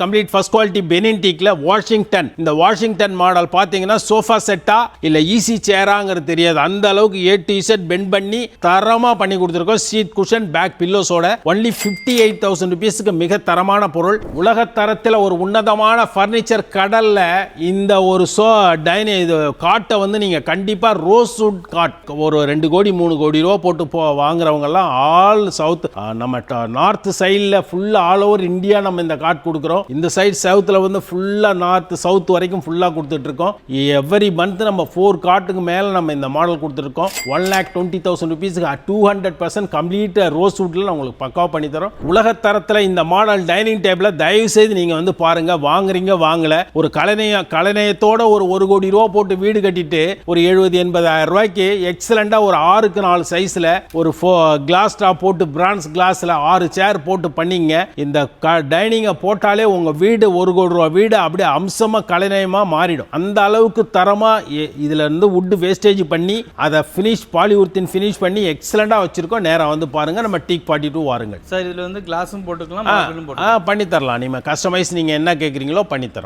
Complete first quality பெனின் டீக்ல Washington. இந்த வாஷிங்டன் மாடல் பார்த்தீங்கன்னா சோஃபா செட்டா இல்லை ஈஸி சேராங்கிறது தெரியாது, அந்த அளவுக்கு A to Z பெண்ட் பண்ணி தரமாக பண்ணி கொடுத்துருக்கோம். சீட் குஷன் பேக் பில்லோஸோட ஒன்லி 58,000 ருபீஸுக்கு மிக தரமான பொருள். உலக தரத்தில் ஒரு உன்னதமான ஃபர்னிச்சர் கடல்ல இந்த ஒரு இது காட்டை வந்து நீங்கள் கண்டிப்பாக ரோஸ்வுட் காட் ஒரு 2 கோடி 3 கோடி ரூபா போட்டு வாங்குறவங்கெல்லாம் ஆல் சவுத் நம்ம நார்த் சைடில் ஃபுல்லாக ஆல் ஓவர் இந்தியா நம்ம இந்த காட் கொடுக்குறோம். இந்த சைடு சவுத்தில் வந்து ஃபுல்லாக நார்த் சவுத் வரைக்கும் ஃபுல்லாக கொடுத்துட்ருக்கோம். எவ்ரி மந்த் நம்ம 4 காட்டுக்கு மேலே நம்ம இந்த மாடல் கொடுத்துருக்கோம். 1,20,000 ருபீஸுக்கு 200% கம்ப்ளீட் ரோஸ் வுட்டில் உங்களுக்கு பக்காவாக பண்ணித்தரோம். உலகத்தரத்தில் இந்த மாடல் டைனிங் டேபிளை தயவு செய்து நீங்கள் வந்து பாருங்கள். வாங்குறீங்க வாங்கலை, ஒரு கலைநயத்தோட ஒரு கோடி ரூபா போட்டு வீடு கட்டிட்டு ஒரு 70,000-80,000 ரூபாய்க்கு எக்ஸலண்டாக ஒரு 6x4 சைஸில் ஒரு கிளாஸ் டாப் போட்டு பிரான்ஸ் கிளாஸில் 6 சேர் போட்டு பண்ணிங்க. இந்த டைனிங்கை போட்டாலே உங்கள் வீடு 1 கோடி ரூபா வீடு அப்படியே அம்சமாக கலைநயமாக மாறிடும். அந்த அளவுக்கு தரமாக இதில் இருந்து வுட் வேஸ்டேஜ் பண்ணி அதை பாலிவுர்த்தின் ஃபினிஷ் பண்ணி எக்ஸலண்டாக வச்சுருக்கோம். நேராக வந்து பாருங்கள். நம்ம டீக் 42 வாருங்கள் சார். இதில் வந்து கிளாஸும் போட்டுக்கலாம், பண்ணி தரலாம். நீங்கள் கஸ்டமைஸ் நீங்கள் என்ன கேட்குறீங்களோ பண்ணித்தரோம்.